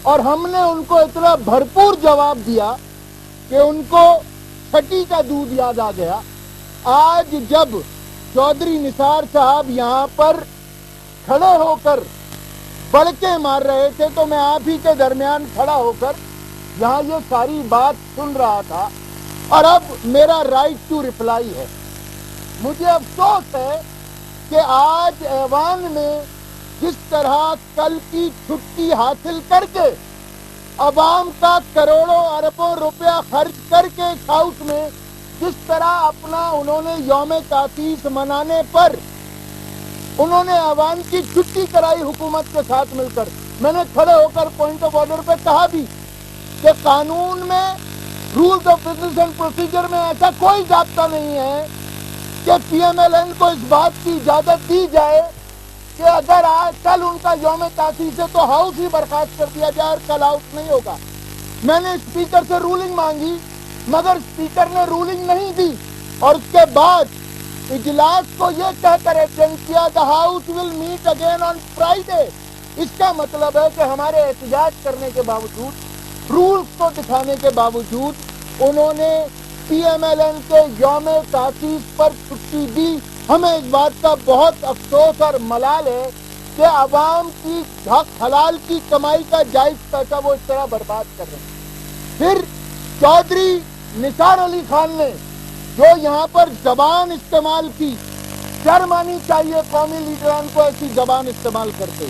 اور ہم نے ان کو اتنا بھرپور جواب دیا کہ ان کو چھٹی کا دودھ یاد آ گیا۔ آج جب چودھری نثار صاحب یہاں پر کھڑے ہو کر بڑکے مار رہے تھے تو میں آپ ہی کے درمیان کھڑا ہو کر یہاں یہ ساری بات سن رہا تھا، اور اب میرا رائٹ ٹو ریپلائی ہے۔ مجھے افسوس ہے کہ آج ایوان میں جس طرح کل کی چھٹی حاصل کر کے عوام کا کروڑوں اربوں روپیہ خرچ کر کے اس ہاؤس میں جس طرح اپنا انہوں نے یوم تاسیس منانے پر انہوں نے عوام کی چھٹی کرائی حکومت کے ساتھ مل کر، میں نے کھڑے ہو کر پوائنٹ آف آرڈر پہ کہا بھی کہ قانون میں، rules of business and procedure میں ایسا کوئی ضابطہ نہیں ہے کہ پی ایم ایل این کو اس بات کی اجازت دی جائے کہ اگر آج کل ان کا یوم تاسیس ہے تو ہاؤس ہی برخاست کر دیا جائے اور کل ہاؤس نہیں ہوگا۔ میں نے اسپیکر سے رولنگ مانگی مگر اسپیکر نے رولنگ نہیں دی، اور اس کے بعد اجلاس کو یہ کہہ کر ایڈجرن کیا the house will meet again on Friday۔ اس کا مطلب ہے کہ ہمارے احتجاج کرنے کے باوجود، رولز کو دکھانے کے باوجود انہوں نے پی ایم ایل این کے یوم تاسیس پر چھٹی دی۔ ہمیں اس بات کا بہت افسوس اور ملال ہے کہ عوام کی حق حلال کی کمائی کا جائز پیسہ وہ اس طرح برباد کر رہے ہیں۔ پھر چودھری نثار علی خان نے جو یہاں پر زبان استعمال کی، شرم آنی چاہیے قومی لیڈران کو ایسی زبان استعمال کرتے۔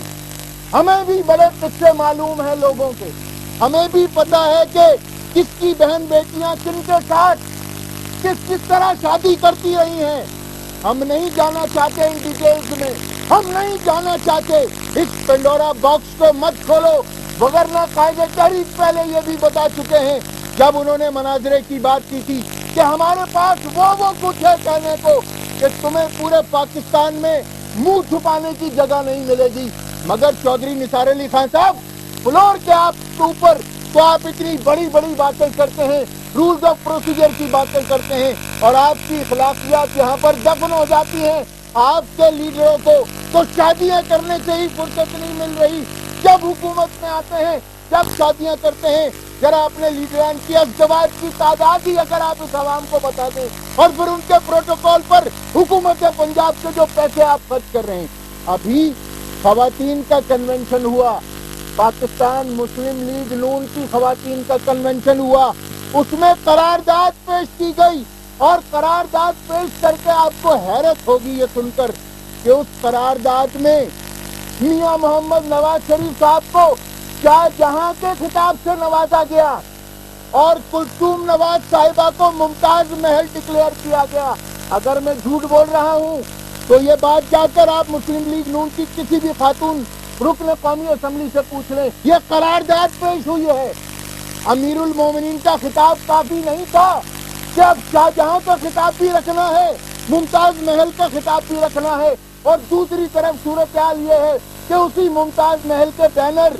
ہمیں بھی بڑے قصے معلوم ہیں لوگوں کے، ہمیں بھی پتا ہے کہ کس کی بہن بیٹیاں کن کے ساتھ کس طرح شادی کرتی رہی ہیں۔ ہم نہیں جانا چاہتے ان ڈیٹیلز میں، ہم نہیں جانا چاہتے، اس پنڈورا باکس کو مت کھولو، وگرنہ قائد تحریک پہلے یہ بھی بتا چکے ہیں جب انہوں نے مناظرے کی بات کی تھی کہ ہمارے پاس وہ کچھ ہے کہنے کو کہ تمہیں پورے پاکستان میں منہ چھپانے کی جگہ نہیں ملے گی۔ مگر چودھری نثار علی خان صاحب، فلور کے آپ کے اوپر تو آپ اتنی بڑی بڑی باتیں کرتے ہیں، رولز آف پروسیجر کی باتیں کرتے ہیں، اور آپ کی اخلاقیات یہاں پر دفن ہو جاتی ہیں۔ آپ کے لیڈروں کو تو شادیاں کرنے سے ہی فرصت نہیں مل رہی، جب حکومت میں آتے ہیں جب شادیاں کرتے ہیں۔ ذرا اپنے لیڈران کی ازدواج کی تعداد ہی اگر آپ اس عوام کو بتا دیں، اور پھر ان کے پروٹوکول پر حکومت پنجاب کے جو پیسے آپ خرچ کر رہے ہیں۔ ابھی خواتین کا کنونشن ہوا، پاکستان مسلم لیگ نون کی خواتین کا کنونشن ہوا، اس میں قرارداد پیش کی گئی، اور قرارداد پیش کر کے آپ کو حیرت ہوگی یہ سن کر کہ اس قرارداد میں میاں محمد نواز شریف صاحب کو شاہ جہاں کے خطاب سے نوازا گیا، اور کلثوم نواز صاحبہ کو ممتاز محل ڈکلیئر کیا گیا۔ اگر میں جھوٹ بول رہا ہوں تو یہ بات جا کر آپ مسلم لیگ نون کی کسی بھی خاتون رکن قومی اسمبلی سے پوچھ لیں، یہ قرارداد پیش ہوئی ہے۔ امیر المومنین کا خطاب کافی نہیں تھا کہ اب شاہ جہاں کا خطاب بھی رکھنا ہے، ممتاز محل کا خطاب بھی رکھنا ہے، اور دوسری طرف صورتحال یہ ہے کہ اسی ممتاز محل کے بینر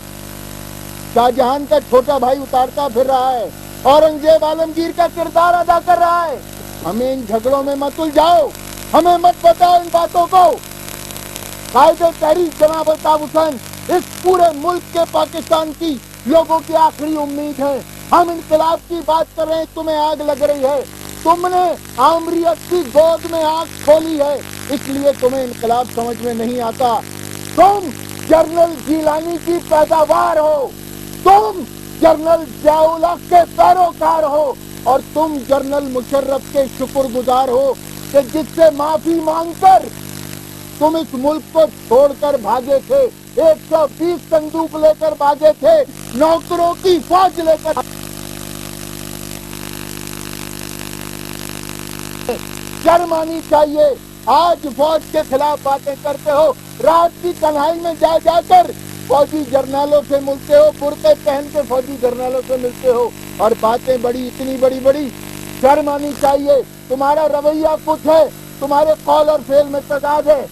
شاہ جہان کا چھوٹا بھائی اتارتا پھر رہا ہے، اورنگزیب عالمگیر کا کردار ادا کر رہا ہے۔ ہمیں ان جھگڑوں میں مت الجھاؤ، ہمیں مت بتاؤ ان باتوں کو۔ قائد تحریک جناب الطاف حسین اس پورے ملک کے پاکستان کی لوگوں کی آخری امید ہے۔ ہم انقلاب کی بات کر رہے ہیں، تمہیں آگ لگ رہی ہے، تم نے آمریت کی گود میں آنکھ کھولی ہے، اس لیے تمہیں انقلاب سمجھ میں نہیں آتا۔ تم جنرل گیلانی کی پیداوار ہو، تم جنرل ضیاء الحق کے پیروکار ہو، اور تم جنرل مشرف کے شکر گزار ہو کہ جس سے معافی مانگ کر تم اس ملک کو چھوڑ کر بھاگے تھے، 120 صندوق لے کر بھاگے تھے، نوکروں کی فوج لے کر۔ شرم آنی چاہیے، آج فوج کے خلاف باتیں کرتے ہو، رات کی تنہائی میں جا جا کر فوجی جرنیلوں سے ملتے ہو، برقعے پہن کے فوجی جرنیلوں سے ملتے ہو، اور باتیں بڑی اتنی بڑی بڑی۔ شرم آنی چاہیے، تمہارا رویہ کچھ ہے، تمہارے قول اور فعل میں تضاد ہے۔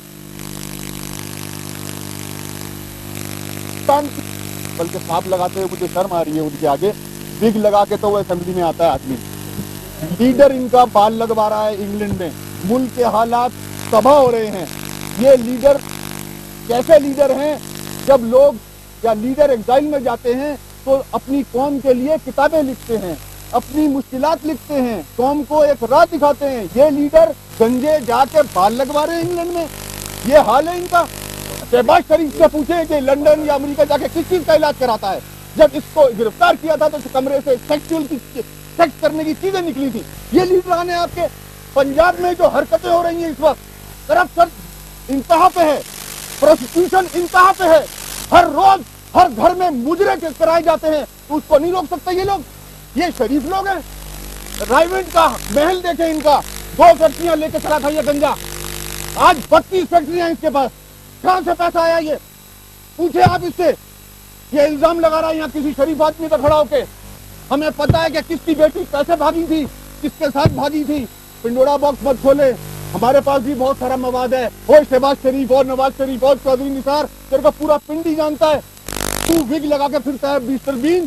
بلکہ صاحب لگاتے ہوئے مجھے شرم آ رہی ہے ان کے آگے، وگ لگا کے تو وہ اسمبلی میں آتا ہے آدمی۔ لیڈر ان کا بال لگوا رہا ہے انگلینڈ میں، ملک کے حالات تباہ ہو رہے ہیں۔ یہ لیڈر کیسے لیڈر ہیں جب لوگ یا لیڈر ایگزائل میں جاتے ہیں تو اپنی قوم کے لیے کتابیں لکھتے ہیں، اپنی مشکلات لکھتے ہیں، قوم کو ایک راہ دکھاتے ہیں۔ یہ لیڈر گنجے جا کے بال لگوا رہے ہیں انگلینڈ میں، یہ حال ہے ان کا۔ شہباز شریف سے پوچھیں کہ لندن یا امریکہ جا کے کس چیز کا علاج کراتا ہے؟ جب اس کو گرفتار کیا تھا تو اس کمرے سے سیکس کرنے کی چیزیں نکلی تھی۔ یہ لیڈران ہیں آپ کے۔ پنجاب میں جو حرکتیں ہو رہی ہیں اس وقت، کرپشن انتہا پہ ہے، پروسیکیوشن انتہا پہ ہے، ہر روز ہر گھر میں مجرے کرائے جاتے ہیں، تو اس کو نہیں روک سکتے یہ لوگ؟ یہ شریف لوگ ہیں؟ رائیونٹ کا محل دیکھیں ان کا، 2 فیکٹریاں لے کے چلا تھا یہ گنجا، آج 32 فیکٹریاں اس کے پاس۔ کہاں سے پیسہ آیا یہ؟ پوچھے آپ اس سے۔ یہ الزام لگا رہا ہے یہاں کسی شریف آدمی کا کھڑا ہو کے۔ ہمیں پتا ہے کہ کس کی بیٹی کیسے بھاگی تھی، کس کے ساتھ بھاگی تھی۔ پنڈورا باکس مت کھولے، ہمارے پاس بھی بہت سارا مواد ہے۔ وہ شہباز شریف اور نواز شریف اور چودھری نثار، تیرے کو پورا پنڈ ہی جانتا ہے۔ تو وگ لگا کے پھرتا ہے مسٹر بین۔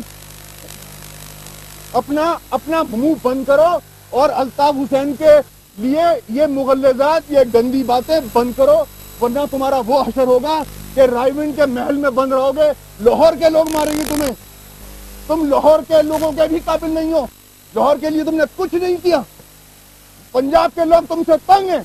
اپنا منہ بند کرو اور الطاف حسین کے لیے یہ مغلظات، یہ گندی باتیں بند کرو، ورنہ تمہارا وہ حشر ہوگا کہ رائیونٹ کے محل میں بند رہو گے، لاہور کے لوگ ماریں گے تمہیں۔ تم لاہور کے لوگوں کے بھی قابل نہیں ہو، لاہور کے لیے تم نے کچھ نہیں کیا، پنجاب کے لوگ تم سے تنگ ہیں۔